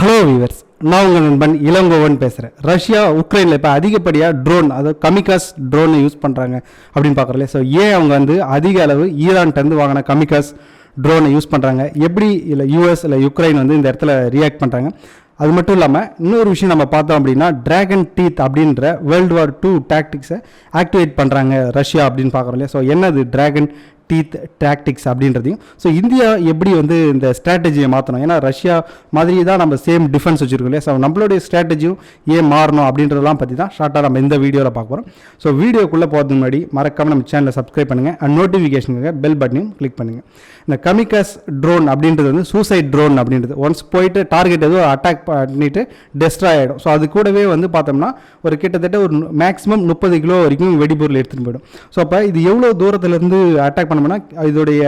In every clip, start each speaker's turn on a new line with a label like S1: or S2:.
S1: Hello viewers, நான் உங்கள் நண்பன் இளங்கோவன் பேசுகிறேன். ரஷ்யா உக்ரைனில் இப்போ அதிகப்படியாக ட்ரோன், அதாவது கமிகாஸ் ட்ரோனை யூஸ் பண்ணுறாங்க அப்படின்னு பார்க்குறல. ஸோ ஏன் அவங்க வந்து அதிக அளவு ஈரான்கிட்டருந்து வாங்கின கமிகாஸ் ட்ரோனை யூஸ் பண்ணுறாங்க, எப்படி இல்லை யூஎஸ் இல்லை யுக்ரைன் வந்து இந்த இடத்துல ரியாக்ட் பண்ணுறாங்க. அது மட்டும் இல்லாமல் இன்னொரு விஷயம் நம்ம பார்த்தோம் அப்படின்னா, டிராகன் டீத் அப்படின்ற வேர்ல்டு வார் 2 டாக்டிக்ஸை ஆக்டிவேட் பண்ணுறாங்க ரஷ்யா அப்படின்னு பார்க்குறோம் இல்லையா. ஸோ என்னது டிராகன் டீத் டாக்டிக்ஸ் அப்படின்றதையும், ஸோ இந்தியா எப்படி வந்து இந்த ஸ்ட்ராட்டஜியை மாற்றணும், ஏன்னா ரஷ்யா மாதிரி தான் நம்ம சேம் டிஃபென்ஸ் வச்சுருக்கோம் இல்லையா. ஸோ நம்மளுடைய ஸ்ட்ராட்டஜியும் ஏன் மாறணும் அப்படின்றதெல்லாம் பற்றி தான் ஷார்ட்டாக நம்ம இந்த வீடியோவில் பார்க்க போகிறோம். ஸோ வீடியோக்குள்ளே போகிறதுக்கு முன்னாடி மறக்காமல் நம்ம சேனலை சப்ஸ்கிரைப் பண்ணுங்கள் அண்ட் நோட்டிஃபிகேஷனுக்கு பெல் பட்டனையும் கிளிக் பண்ணுங்கள். இந்த கமிகாஸ் ட்ரோன் அப்படின்றது வந்து சூசைட் ட்ரோன் அப்படின்றது. ஒன்ஸ் போயிட்டு டார்கெட் எதுவும் அட்டாக் பண்ணிவிட்டு டெஸ்ட்ராய் ஆகிடும். ஸோ அது கூடவே வந்து பார்த்தோம்னா ஒரு கிட்டத்தட்ட ஒரு மேக்ஸிமம் 30 கிலோ வரைக்கும் வெடிபொருள் எடுத்துகிட்டு போயிடும். ஸோ அப்போ இது எவ்வளோ தூரத்துலேருந்து அட்டாக் பண்ணோம்னா, இதோடைய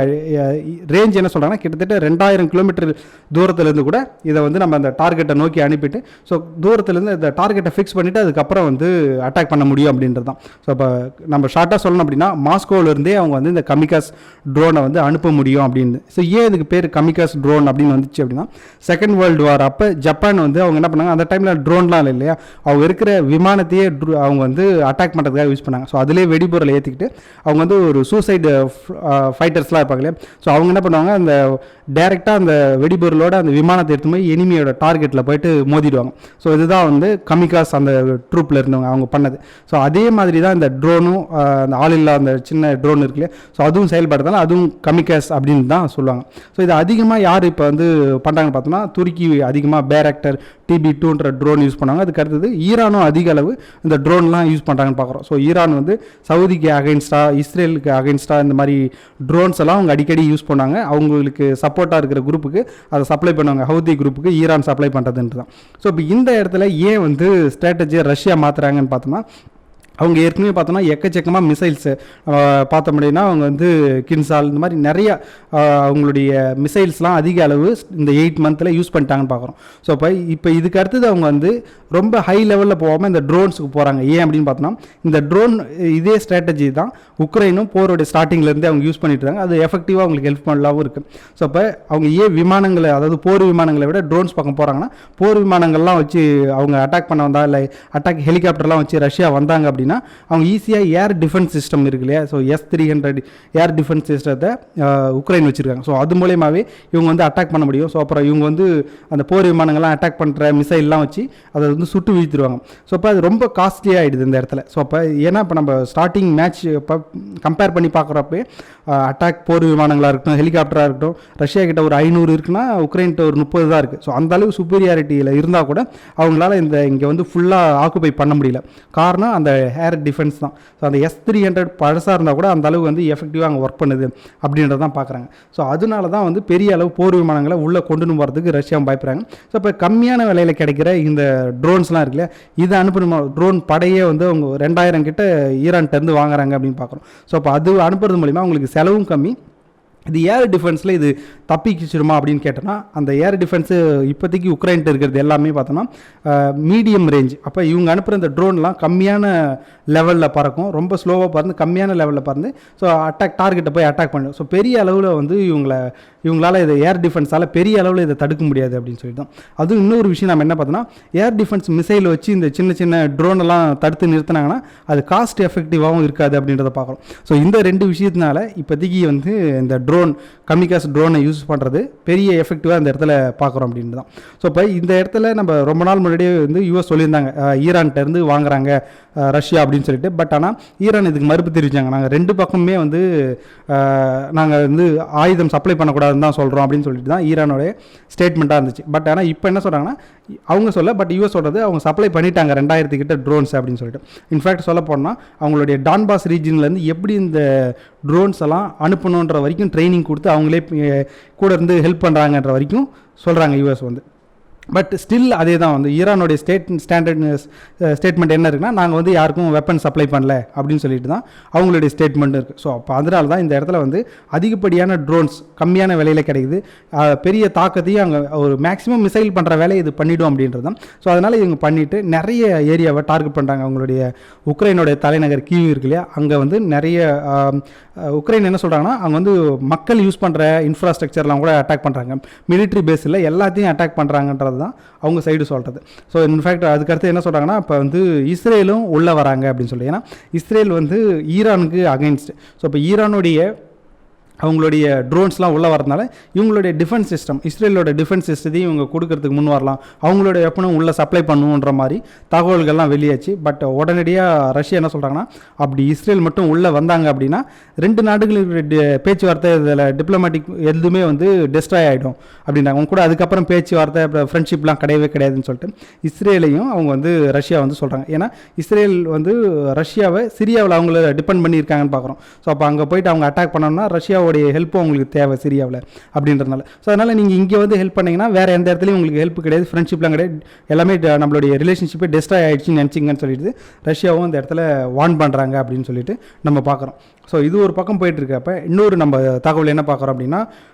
S1: ரேஞ்ச் என்ன சொல்கிறாங்கன்னா, கிட்டத்தட்ட 2000 கிலோமீட்டர் தூரத்துலேருந்து கூட இதை வந்து நம்ம அந்த டார்கெட்டை நோக்கி அனுப்பிட்டு, ஸோ தூரத்துலேருந்து இந்த டார்கெட்டை ஃபிக்ஸ் பண்ணிவிட்டு அதுக்கப்புறம் வந்து அட்டாக் பண்ண முடியும் அப்படின்றது தான். ஸோ இப்போ நம்ம ஷார்ட்டாக சொல்லணும் அப்படின்னா, மாஸ்கோவிலேருந்தே அவங்க வந்து இந்த கமிகாஸ் ட்ரோனை வந்து அனுப்ப முடியும் அப்படின்னு. ஸோ ஏன் இதுக்கு பேர் கமிகாஸ் ட்ரோன் அப்படின்னு வந்துச்சு அப்படின்னா, செகண்ட் வேர்ல்டு வார் அப்போ ஜப்பான் வந்து அவங்க என்ன பண்ணாங்க, அந்த டைமில் ட்ரோன்லாம் இல்லையா, அவங்க இருக்கிற விமானத்தையே அவங்க வந்து அட்டாக் பண்ணுறதுக்காக யூஸ் பண்ணாங்க. ஸோ அதிலே வெடிபொருளை ஏற்றிக்கிட்டு அவங்க வந்து ஒரு சூசைடு ஃபைட்டர்ஸ்லாம் இருப்பாங்க இல்லையா. ஸோ அவங்க என்ன பண்ணுவாங்க, அந்த டைரெக்டாக அந்த வெடிபொருளோட அந்த விமானத்தை எடுத்து போய் எனிமியோட டார்கெட்டில் போயிட்டு மோதிடுவாங்க. ஸோ இதுதான் வந்து கமிகாஸ் அந்த ட்ரூப்பில் இருந்தவங்க அவங்க பண்ணது. ஸோ அதே மாதிரி தான் இந்த ட்ரோனும், அந்த ஆளில்லா அந்த சின்ன ட்ரோன் இருக்கு இல்லையா, ஸோ அதுவும் செயல்படுறதால அதுவும் கமிகாஸ் அப்படின்னு தான் சொல்லுவாங்க. ஸோ இது அதிகமாக யார் இப்போ வந்து பண்ணுறாங்கன்னு பார்த்தோம்னா, துருக்கி அதிகமாக பேராக்டர் TB2ன்ற ட்ரோன் யூஸ் பண்ணாங்க. அதுக்கு அடுத்தது ஈரானும் அதிக அளவு இந்த ட்ரோன்லாம் யூஸ் பண்ணுறாங்கன்னு பார்க்குறோம். ஸோ ஈரான் வந்து சவுதிக்கு அகைன்ஸ்டாக, இஸ்ரேலுக்கு அகைன்ஸ்டாக இந்த மாதிரி ட்ரோன்ஸ் எல்லாம் அவங்க அடிக்கடி யூஸ் பண்ணாங்க. அவங்களுக்கு சப்போர்ட்டாக இருக்கிற குரூப்புக்கு அதை சப்ளை பண்ணுவாங்க, ஹவுதி குரூப்புக்கு ஈரான் சப்ளை பண்ணுறதுன்றது தான். ஸோ இப்போ இந்த இடத்துல ஏன் வந்து ஸ்ட்ராட்டஜியை ரஷ்யா மாற்றுறாங்கன்னு பார்த்தோம்னா, அவங்க ஏற்கனவே பார்த்தோம்னா எக்கச்சக்கமாக மிசைல்ஸு பார்த்தோம் அப்படின்னா, அவங்க வந்து கின்சால் இந்த மாதிரி நிறையா அவங்களுடைய மிசைல்ஸ்லாம் அதிக அளவு இந்த 8 மந்தில் யூஸ் பண்ணிட்டாங்கன்னு பார்க்குறோம். ஸோ இப்போ இதுக்கு அடுத்தது அவங்க வந்து ரொம்ப ஹை லெவலில் போகாமல் இந்த ட்ரோன்ஸுக்கு போகிறாங்க. ஏன் அப்படின்னு பார்த்தோம்னா, இந்த ட்ரோன் இதே ஸ்ட்ராட்டஜி தான் உக்ரைனும் போரோடைய ஸ்டார்டிங்லேருந்தே அவங்க யூஸ் பண்ணிட்டு இருக்காங்க. அது எஃபெக்டிவாக அவங்களுக்கு ஹெல்ப்ஃபுல்லாகவும் இருக்குது. ஸோ இப்போ அவங்க ஏன் விமானங்களை, அதாவது போர் விமானங்களை விட ட்ரோன்ஸ் பக்கம் போகிறாங்கன்னா, போர் விமானங்கள்லாம் வச்சு அவங்க அட்டாக் பண்ண வந்தால், இல்லை அட்டாக் ஹெலிகாப்டர்லாம் வச்சு ரஷ்யா வந்தாங்க அப்படின்னா, அவங்க ஈஸியாக ஏர் டிஃபென்ஸ் சிஸ்டம் இருக்கு இல்லையா. ஸோ S-300 ஏர் டிஃபென்ஸ் சிஸ்டத்தை உக்ரைன் வச்சுருக்காங்க. ஸோ அது மூலயமாவே இவங்க வந்து அட்டாக் பண்ண முடியும். ஸோ அப்புறம் இவங்க வந்து அந்த போர் விமானங்கள்லாம் அட்டாக் பண்ணுற மிசைல்லாம் வச்சு அதை வந்து சுட்டு வீழ்த்திடுவாங்க. ஸோ இப்போ அது ரொம்ப காஸ்ட்லியாக ஆகிடுது இந்த இடத்துல. ஸோ அப்போ ஏன்னா இப்போ நம்ம ஸ்டார்டிங் மேட்ச் இப்போ கம்பேர் பண்ணி பார்க்குறப்ப அட்டாக் போர் விமானங்களாக இருக்கட்டும், ஹெலிகாப்டராக இருக்கட்டும், ரஷ்யா கிட்ட ஒரு 500 இருக்குன்னா உக்ரைன்கிட்ட ஒரு 30 தான் இருக்குது. ஸோ அந்த அளவு சுப்பீரியாரிட்டியில் இருந்தால் கூட அவங்களால இங்கே வந்து ஃபுல்லாக ஆக்குபை பண்ண முடியல. காரணம் அந்த ஏர் டிஃபென்ஸ் தான். ஸோ அந்த S-300 பழசாக இருந்தால் கூட அந்த அளவு வந்து எஃபெக்டிவாக அங்கே ஒர்க் பண்ணுது அப்படின்றத தான் பார்க்குறாங்க. ஸோ அதனால தான் வந்து பெரிய அளவு போர் விமானங்களை உள்ளே கொண்டு வரதுக்கு ரஷ்யா பயப்படுறாங்க. ஸோ இப்போ கம்மியான விலையில் கிடைக்கிற இந்த ட்ரோன்ஸ்லாம் இருக்குல்ல, இதை அனுப்பணுமா, ட்ரோன் படையே வந்து அவங்க 2000 கிட்ட ஈரான்கிட்டருந்து வாங்குறாங்க அப்படின்னு பார்க்குறோம். ஸோ அப்போ அது அனுப்புறது மூலிமா அவங்களுக்கு செலவும் கம்மி. இது ஏர் டிஃபென்ஸில் இது தப்பிச்சிருமா அப்படின்னு கேட்டோன்னா, அந்த ஏர் டிஃபென்ஸு இப்போதைக்கு உக்ரைன்ட்டு இருக்கிறது எல்லாமே பார்த்தோன்னா மீடியம் ரேஞ்ச். அப்போ இவங்க அனுப்புகிற இந்த ட்ரோன்லாம் கம்மியான லெவலில் பறக்கும், ரொம்ப ஸ்லோவாக பறந்து கம்மியான லெவலில் பறந்து ஸோ டார்கெட்டை போய் அட்டாக் பண்ணிடும். ஸோ பெரிய அளவில் வந்து இவங்களால் இதை ஏர் டிஃபென்ஸால் பெரிய அளவில் இதை தடுக்க முடியாது அப்படின்னு சொல்லி தான். அதுவும் இன்னொரு விஷயம் நம்ம என்ன பார்த்தோன்னா, ஏர் டிஃபென்ஸ் மிசைல் வச்சு இந்த சின்ன சின்ன ட்ரோனெல்லாம் தடுத்து நிறுத்தினாங்கன்னா அது காஸ்ட் எஃபெக்டிவாகவும் இருக்காது அப்படின்றத பார்க்குறோம். ஸோ இந்த 2 விஷயத்தினால இப்போதைக்கு வந்து இந்த கமிகாஸ் ட்ரோனை யூஸ் பண்ணுறது பெரிய எஃபெக்டிவாக இந்த இடத்துல பார்க்குறோம் அப்படின்னு தான். ஸோ இப்போ இந்த இடத்துல நம்ம ரொம்ப நாள் முன்னாடியே வந்து US சொல்லியிருந்தாங்க, ஈரான்கிட்டருந்து வாங்குறாங்க ரஷ்யா அப்படின்னு சொல்லிட்டு. பட் ஆனால் ஈரான் இதுக்கு மறுப்பு தெரிவித்தாங்க. நாங்கள் 2 பக்கமே வந்து நாங்கள் வந்து ஆயுதம் சப்ளை பண்ணக்கூடாதுன்னு தான் சொல்கிறோம் அப்படின்னு சொல்லிட்டு தான் ஈரானோடைய ஸ்டேட்மெண்ட்டாக இருந்துச்சு. பட் ஆனால் இப்போ என்ன சொல்கிறாங்கன்னா, அவங்க சொல்ல, பட் US சொல்கிறது அவங்க சப்ளை பண்ணிட்டாங்க 2000 கிட்ட ட்ரோன்ஸ் அப்படின்னு சொல்லிட்டு. இன்ஃபேக்ட் சொல்ல போனால் அவங்களுடைய டான்பாஸ் ரீஜன்லேருந்து எப்படி இந்த ட்ரோன்ஸ் எல்லாம் அனுப்பணுன்ற வரைக்கும் ட்ரைனிங் கொடுத்து அவங்களே கூட இருந்து ஹெல்ப் பண்ணுறாங்கன்ற வரைக்கும் சொல்கிறாங்க US வந்து. பட் ஸ்டில் அதே தான் வந்து ஈரானுடைய ஸ்டேட்மெண்ட் என்ன இருக்குன்னா, நாங்கள் வந்து யாருக்கும் வெப்பன் சப்ளை பண்ணல அப்படின்னு சொல்லிட்டு தான் அவங்களுடைய ஸ்டேட்மெண்ட் இருக்குது. ஸோ அப்போ அதனால தான் இந்த இடத்துல வந்து அதிகப்படியான ட்ரோன்ஸ் கம்மியான விலையில் கிடைக்குது, பெரிய தாக்கத்தையும் அங்கே ஒரு மேக்ஸிமம் மிசைல் பண்ணுற வேலையை இது பண்ணிவிடும் அப்படின்றது தான். ஸோ அதனால் இவங்க பண்ணிவிட்டு நிறைய ஏரியாவை டார்கெட் பண்ணுறாங்க. அவங்களுடைய உக்ரைனுடைய தலைநகர் கீவ் இருக்கு இல்லையா, அங்கே வந்து நிறைய உக்ரைன் என்ன சொல்கிறாங்கன்னா, அவங்க வந்து மக்கள் யூஸ் பண்ணுற இன்ஃப்ராஸ்ட்ரக்சர்லாம் கூட அட்டாக் பண்ணுறாங்க, மிலிட்ரி பேஸில் எல்லாத்தையும் அட்டாக் பண்ணுறாங்கன்றத அப்படின்றது தான் அவங்க சைடு சொல்கிறது. ஸோ இன்ஃபேக்ட் அதுக்கடுத்து என்ன சொல்கிறாங்கன்னா, இப்போ வந்து இஸ்ரேலும் உள்ளே வராங்க அப்படின்னு சொல்லி. ஏன்னா இஸ்ரேல் வந்து ஈரானுக்கு அகைன்ஸ்ட். ஸோ இப்போ ஈரானுடைய அவங்களுடைய ட்ரோன்ஸ்லாம் உள்ளே வரதுனால இவங்களுடைய டிஃபென்ஸ் சிஸ்டம், இஸ்ரேலோட டிஃபென்ஸ் சிஸ்டத்தையும் இவங்க கொடுக்கறதுக்கு முன் வரலாம், அவங்களோட வெப்பனும் உள்ளே சப்ளை பண்ணுன்ற மாதிரி தகவல்கள்லாம் வெளியாச்சு. பட் உடனடியாக ரஷ்யா என்ன சொல்கிறாங்கன்னா, அப்படி இஸ்ரேல் மட்டும் உள்ளே வந்தாங்க அப்படின்னா 2 நாடுகளுடைய பேச்சுவார்த்தை இதில் டிப்ளமேட்டிக் எதுவுமே வந்து டெஸ்ட்ராய் ஆகிடும் அப்படின்றாங்க. அவங்க கூட அதுக்கப்புறம் பேச்சுவார்த்தை அப்புறம் ஃப்ரெண்ட்ஷிப்லாம் கிடையவே கிடையாதுன்னு சொல்லிட்டு இஸ்ரேலையும் அவங்க வந்து ரஷ்யா வந்து சொல்கிறாங்க. ஏன்னா இஸ்ரேல் வந்து ரஷ்யாவை சிரியாவில் அவங்கள டிபெண்ட் பண்ணியிருக்காங்கன்னு பார்க்குறோம். ஸோ அப்போ அங்கே போயிட்டு அவங்க அட்டாக் பண்ணோம்னா ரஷ்யா உடைய ஹெல்ப்பும் உங்களுக்கு தேவை சிரியாவில் அப்படின்றதுனால. ஸோ அதனால் நீங்கள் இங்கே வந்து ஹெல்ப் பண்ணிங்கன்னா வேறு எந்த இடத்துலையும் உங்களுக்கு ஹெல்ப் கிடையாது, ஃப்ரெண்ட்ஷிப்லாம் கிடையாது, எல்லாமே நம்மளுடைய ரிலேஷன்ஷிப்பே டெஸ்ட்ராய் ஆகிடுச்சின்னு நினச்சிங்கன்னு சொல்லிட்டு ரஷ்யாவும் அந்த இடத்துல வார்ன் பண்ணுறாங்க அப்படின்னு சொல்லிட்டு நம்ம பார்க்குறோம். ஸோ இது ஒரு பக்கம் போயிட்டுருக்கப்ப இன்னொரு நம்ம தகவல் என்ன பார்க்குறோம் அப்படின்னா,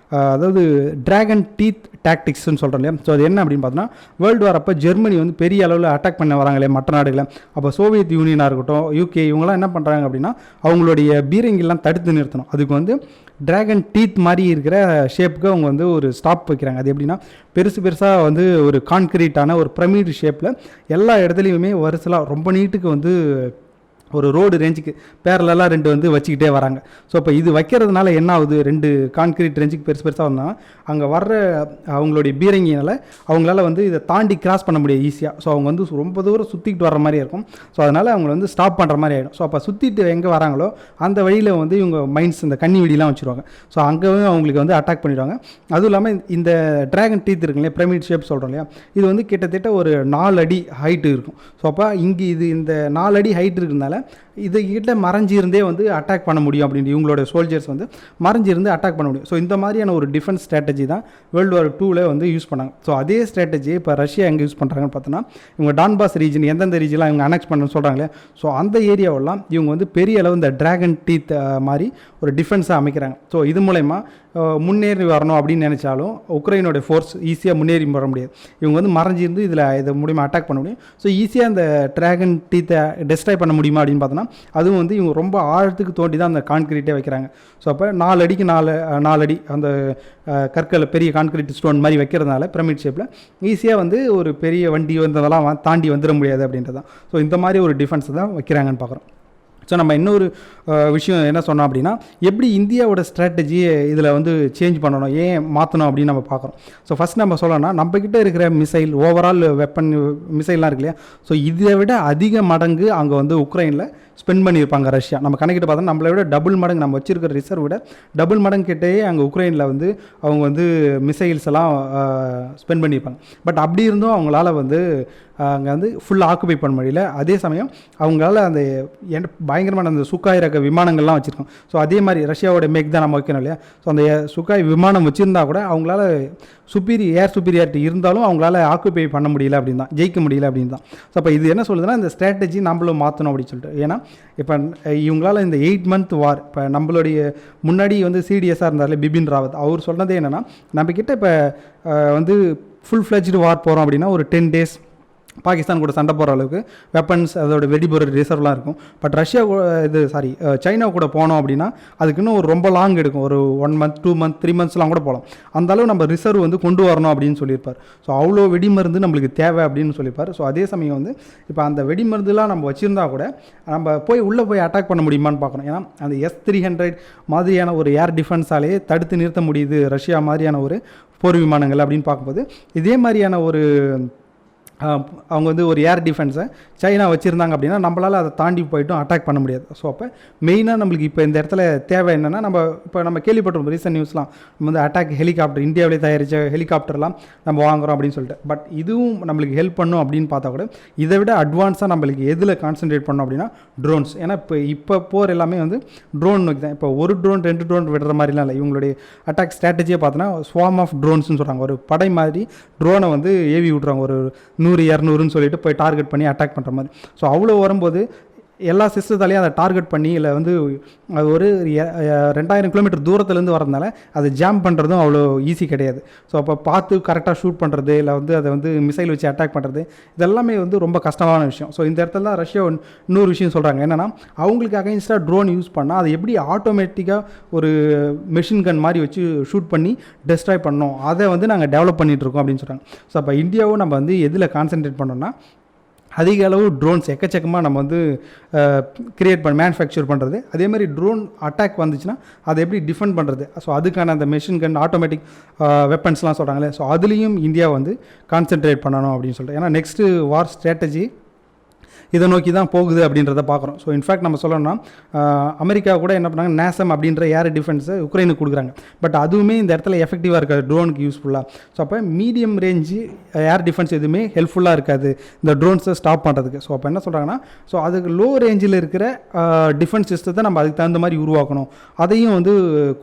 S1: அதாவது டிராகன் டீத் டாக்டிக்ஸ்ன்னு சொல்கிறோம் இல்லையா. ஸோ அது என்ன அப்படின்னு பார்த்தோன்னா, வேர்ல்டு வார் அப்போ ஜெர்மனி வந்து பெரிய அளவில் அட்டாக் பண்ண வராங்களே மற்ற நாடுகளை. அப்போ சோவியத் யூனியனாக இருக்கட்டும், யூகே, இவங்களாம் என்ன பண்ணுறாங்க அப்படின்னா அவங்களுடைய பீரங்கிலாம் தடுத்து நிறுத்தணும். அதுக்கு வந்து டிராகன் டீத் மாதிரி இருக்கிற ஷேப்புக்கு அவங்க வந்து ஒரு ஸ்டாப் வைக்கிறாங்க. அது எப்படின்னா பெருசாக வந்து ஒரு கான்கிரீட்டான ஒரு பிரமிட் ஷேப்பில் எல்லா இடத்துலையுமே வரிசலாக ரொம்ப நீட்டுக்கு வந்து ஒரு ரோடு ரேஞ்சுக்கு பேரலாம் 2 வந்து வச்சுக்கிட்டே வராங்க. ஸோ இப்போ இது வைக்கிறதுனால என்ன ஆகுது, 2 கான்கிரீட் ரேஞ்சுக்கு பெருசாக வந்தால் அங்கே வர்ற அவங்களுடைய பீரங்கினால் அவங்களால வந்து இதை தாண்டி கிராஸ் பண்ண முடியாது ஈஸியாக. ஸோ அவங்க வந்து ரொம்ப தூரம் சுற்றிக்கிட்டு வர மாதிரி இருக்கும். ஸோ அதனால் அவங்க வந்து ஸ்டாப் பண்ணுற மாதிரி ஆகிடும். ஸோ அப்போ சுற்றிட்டு எங்கே வராங்களோ அந்த வழியில் வந்து இவங்க மைன்ஸ் இந்த கன்னி வெடிலாம் வச்சுருவாங்க. ஸோ அங்கேயும் அவங்களுக்கு வந்து அட்டாக் பண்ணிடுவாங்க. அதுவும் இல்லாமல் இந்த டிராகன் டீத் இருக்கு இல்லையா, பிரமிட் ஷேப் சொல்கிறோம் இல்லையா, இது வந்து கிட்டத்தட்ட ஒரு 4 அடி ஹைட்டு இருக்கும். ஸோ அப்போ இங்கே இது இந்த 4 அடி ஹைட் இருக்கிறதுனால இது கிட்ட மறைஞ்சிருந்தே வந்து அட்டாக் பண்ண முடியும் அப்படின்ட்டு இவங்களோட சோல்ஜர்ஸ் வந்து மறைஞ்சிருந்து அட்டாக் பண்ண முடியும். ஸோ இந்த மாதிரியான ஒரு டிஃபென்ஸ் ஸ்ட்ராட்டஜி தான் வேர்ல்டு வார் 2ல் வந்து யூஸ் பண்ணாங்க. ஸோ அதே ஸ்ட்ராட்டஜி இப்போ ரஷ்யா எங்கே யூஸ் பண்ணுறாங்கன்னு பார்த்தோன்னா, இவங்க டான்பாஸ் ரீஜன் எந்தெந்த ரீஜன்லாம் இவங்க அனெக்ஸ் பண்ணணும்னு சொல்கிறாங்களே, ஸோ அந்த ஏரியாவெல்லாம் இவங்க வந்து பெரிய அளவு இந்த டிராகன் டீத் மாதிரி ஒரு டிஃபென்ஸாக அமைக்கிறாங்க. ஸோ இது மூலயமா முன்னேறி வரணும் அப்படின்னு நினச்சாலும் உக்ரைனோட ஃபோர்ஸ் ஈஸியாக முன்னேறி வர முடியாது. இவங்க வந்து மறைஞ்சிருந்து இது மூலிமா அட்டாக் பண்ண முடியும். ஸோ ஈஸியாக அந்த டிராகன் டீத்தை டெஸ்ட்ராய் பண்ண முடியுமா அப்படின்னு பார்த்தோன்னா, அதுவும் வந்து இவங்க ரொம்ப ஆழத்துக்கு தோண்டி தான் அந்த கான்கிரீட்டே வைக்கிறாங்க. ஸோ அப்போ 4 அடிக்கு 4 அடி அந்த கற்களை பெரிய கான்கிரீட் ஸ்டோன் மாதிரி வைக்கிறதுனால பிரமிட் ஷேப்பில் ஈஸியாக வந்து ஒரு பெரிய வண்டி வந்ததெல்லாம் தாண்டி வந்துட முடியாது அப்படின்றது தான். ஸோ இந்த மாதிரி ஒரு டிஃபென்ஸ் தான் வைக்கிறாங்கன்னு பார்க்குறோம். ஸோ நம்ம இன்னொரு விஷயம் என்ன சொன்னோம் அப்படின்னா, எப்படி இந்தியாவோட ஸ்ட்ராட்டஜியை இதில் வந்து சேஞ்ச் பண்ணணும், ஏன் மாற்றணும் அப்படின்னு நம்ம பார்க்குறோம். ஸோ ஃபஸ்ட் நம்ம சொல்லணும்னா, நம்மக்கிட்ட இருக்கிற மிசைல் ஓவரால் வெப்பன் மிசைல்லாம் இருக்கு இல்லையா, ஸோ இதை விட அதிக மடங்கு அங்கே வந்து உக்ரைனில் ஸ்பெண்ட் பண்ணியிருப்பாங்க ரஷ்யா. நம்ம கணக்கிட்டு பார்த்தோம் நம்மளை விட டபுள் மடங்கு, நம்ம வச்சிருக்கிற ரிசர்வ் விட டபுள் மடங்கு கிட்டேயே அங்கே உக்ரைனில் வந்து அவங்க வந்து மிசைல்ஸ் எல்லாம் ஸ்பெண்ட் பண்ணியிருப்பாங்க. பட் அப்படி இருந்தும் அவங்களால வந்து அங்கே வந்து ஃபுல்லாக ஆக்குபை பண்ண முடியல. அதே சமயம் அவங்களால அந்த பயங்கரமான அந்த சுக்காய் ரக விமானங்கள்லாம் வச்சுருக்கோம். ஸோ அதே மாதிரி ரஷ்யாவோட மேக் தான் நம்ம வைக்கணும் இல்லையா. ஸோ அந்த சுக்காய் விமானம் வச்சுருந்தா கூட அவங்களால ஏர் சுப்பீரியாரிட்டி இருந்தாலும் அவங்களால ஆக்குபை பண்ண முடியல அப்படின்னு தான், ஜெயிக்க முடியல அப்படின்னு தான். ஸோ அப்போ இது என்ன சொல்லுதுன்னா, இந்த ஸ்ட்ராட்டஜி நம்மளும் மாற்றணும் அப்படின்னு சொல்லிட்டு. ஏன்னா இப்போ இவங்களால இந்த 8 மந்த் வார், இப்போ நம்மளுடைய முன்னாடி வந்து சிடிஎஸ்ஸாக இருந்தார்ல பிபின் ராவத், அவர் சொன்னதே என்னென்னா, நம்மக்கிட்ட இப்போ வந்து ஃபுல் ஃப்ளெஜ்டு வார் போகிறோம் அப்படின்னா ஒரு 10 days பாகிஸ்தான் கூட சண்டை போகிற அளவுக்கு வெப்பன்ஸ் அதோட வெடிபொருள் ரிசர்வ்லாம் இருக்கும். பட் சைனா கூட போனோம் அப்படின்னா அதுக்கு இன்னும் ஒரு ரொம்ப லாங் எடுக்கும், ஒரு 1 month 2 month 3 monthsலாம் கூட போகலாம். அந்த அளவு நம்ம ரிசர்வ் வந்து கொண்டு வரணும் அப்படின்னு சொல்லியிருப்பார். ஸோ அவ்வளோ வெடிமருந்து நம்மளுக்கு தேவை அப்படின்னு சொல்லியிருப்பார். ஸோ அதே சமயம் வந்து இப்போ அந்த வெடிமருந்துலாம் நம்ம வச்சுருந்தா கூட நம்ம உள்ளே போய் அட்டாக் பண்ண முடியுமான்னு பார்க்கணும். ஏன்னா அந்த S-300 மாதிரியான ஒரு ஏர் டிஃபென்ஸாலே தடுத்து நிறுத்த முடியுது ரஷ்யா மாதிரியான ஒரு போர் விமானங்கள் அப்படின்னு பார்க்கும்போது, இதே மாதிரியான ஒரு அவங்க வந்து ஒரு ஏர் டிஃபென்ஸை சைனா வச்சுருந்தாங்க அப்படின்னா நம்மளால் அதை தாண்டி போய்ட்டும் அட்டாக் பண்ண முடியாது. ஸோ அப்போ மெயினாக நம்மளுக்கு இப்போ இந்த இடத்துல தேவை என்னென்னா, நம்ம கேள்விப்பட்டிருப்போம் ரீசன்ட் நியூஸ்லாம், நம்ம வந்து அட்டாக் ஹெலிகாப்டர், இந்தியாவிலே தயாரித்த ஹெலிகாப்டர்லாம் நம்ம வாங்குகிறோம் அப்படின்னு சொல்லிட்டு. பட் இதுவும் நம்மளுக்கு ஹெல்ப் பண்ணும் அப்படின்னு பார்த்தா கூட இதை விட அட்வான்ஸாக நம்மளுக்கு எதில் கான்சன்ட்ரேட் பண்ணோம் அப்படின்னா ட்ரோன்ஸ். ஏன்னா இப்போ போர் எல்லாமே வந்து ட்ரோன் நோக்கி தான். இப்போ ஒரு ட்ரோன் 2 ட்ரோன் விடுற மாதிரிலாம் இல்லை. இவங்களுடைய அட்டாக் ஸ்ட்ராட்டஜியை பார்த்தோன்னா ஸ்வார்ம் ஆஃப் ட்ரோன்ஸ்னு சொல்கிறாங்க. ஒரு படை மாதிரி ட்ரோனை வந்து ஏவி விட்றாங்க, ஒரு 100-200ன்னு சொல்லிட்டு போய் டார்கெட் பண்ணி அட்டாக் பண்ணுற மாதிரி. ஸோ அவ்வளோ வரும்போது எல்லா சிஸ்டத்தாலையும் அதை டார்கெட் பண்ணி இல்லை வந்து அது ஒரு 2000 கிலோமீட்டர் தூரத்துலேருந்து வரதுனால அதை ஜாம் பண்ணுறதும் அவ்வளோ ஈஸி கிடையாது. ஸோ அப்போ பார்த்து கரெக்டாக ஷூட் பண்ணுறது இல்லை வந்து அதை வந்து மிசைல் வச்சு அட்டாக் பண்ணுறது இதெல்லாமே வந்து ரொம்ப கஷ்டமான விஷயம். ஸோ இந்த இடத்துல தான் ரஷ்யா இன்னொரு விஷயம் சொல்கிறாங்க என்னென்னா, அவங்களுக்கு அகைன்ஸ்டாக ட்ரோன் யூஸ் பண்ணால் அதை எப்படி ஆட்டோமேட்டிக்காக ஒரு மெஷின் கன் மாதிரி வச்சு ஷூட் பண்ணி டெஸ்ட்ராய் பண்ணோம், அதை வந்து நாங்கள் டெவலப் பண்ணிகிட்ருக்கோம் அப்படின்னு சொல்கிறாங்க. ஸோ அப்போ இந்தியாவும் நம்ம வந்து எதில் கான்சென்ட்ரேட் பண்ணோம்னா, அதிக அளவு ட்ரோன்ஸ் எக்கச்சக்கமாக நம்ம வந்து மேனுஃபேக்சர் பண்ணுறது, அதேமாதிரி ட்ரோன் அட்டாக் வந்துச்சுன்னா அதை எப்படி டிஃபெண்ட் பண்ணுறது, ஸோ அதுக்கான அந்த மெஷின் கன் ஆட்டோமேட்டிக் வெப்பன்ஸ்லாம் சொல்கிறாங்களே, ஸோ அதுலேயும் இந்தியா வந்து கான்சென்ட்ரேட் பண்ணணும் அப்படின்னு சொல்லிட்டு. ஏன்னா நெக்ஸ்ட்டு வார் ஸ்ட்ராட்டஜி இதை நோக்கி தான் போகுது அப்படின்றத பார்க்குறோம். ஸோ இன்ஃபேக்ட் நம்ம சொல்லணும்னா அமெரிக்கா கூட என்ன பண்ணாங்க, நேசம் அப்படின்ற ஏர் டிஃபென்ஸை உக்ரைனுக்கு கொடுக்குறாங்க. பட் அதுவுமே இந்த இடத்துல எஃபெக்டிவாக இருக்காது ட்ரோனுக்கு யூஸ்ஃபுல்லாக. ஸோ அப்போ மீடியம் ரேஞ்சு ஏர் டிஃபென்ஸ் எதுவுமே ஹெல்ப்ஃபுல்லாக இருக்காது இந்த ட்ரோன்ஸை ஸ்டாப் பண்ணுறதுக்கு. ஸோ அப்போ என்ன சொல்கிறாங்கன்னா, ஸோ அதுக்கு லோ ரேஞ்சில் இருக்கிற டிஃபென்ஸ் சிஸ்டத்தை நம்ம அதுக்கு தகுந்த மாதிரி உருவாக்கணும், அதையும் வந்து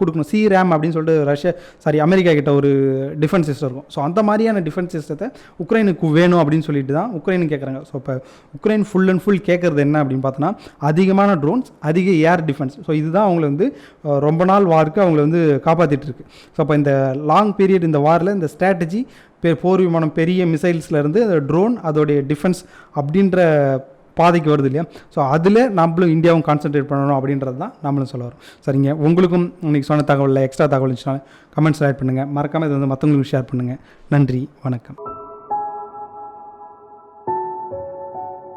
S1: கொடுக்கணும். ரேம் அப்படின்னு சொல்லிட்டு அமெரிக்கா கிட்ட ஒரு டிஃபென்ஸ் சிஸ்டம் இருக்கும். ஸோ அந்த மாதிரியான டிஃபென்ஸ் சிஸ்டத்தை உக்ரைனுக்கு வேணும் அப்படின்னு சொல்லிட்டு தான் உக்ரைனு கேட்குறாங்க. ஸோ இப்போ உக்ரைன் ஃபுல் அண்ட் ஃபுல் கேட்குறது என்ன அப்படின்னு பார்த்தோன்னா, அதிகமான ட்ரோன்ஸ், அதிக ஏர் டிஃபென்ஸ். ஸோ இதுதான் அவங்களை வந்து ரொம்ப நாள் வாருக்கு அவங்களை வந்து காப்பாற்றிட்டு இருக்கு. ஸோ அப்போ இந்த லாங் பீரியட் இந்த வாரில் இந்த ஸ்ட்ராட்டஜி போர் விமானம், பெரிய மிசைல்ஸ்லேருந்து ட்ரோன் அதோடைய டிஃபென்ஸ் அப்படின்ற பாதைக்கு வருது இல்லையா. ஸோ அதில் நம்மளும் இந்தியாவும் கான்சென்ட்ரேட் பண்ணணும் அப்படின்றது தான் நம்மளும் சொல்ல வரோம். சரிங்க, உங்களுக்கும் இன்றைக்கி சொன்ன தகவலில் எக்ஸ்ட்ரா தகவல் இருந்துச்சுன்னா கமெண்ட்ஸ் ஆட் பண்ணுங்கள். மறக்காமல் இது வந்து மற்றவங்களுக்கு ஷேர் பண்ணுங்கள். நன்றி, வணக்கம்.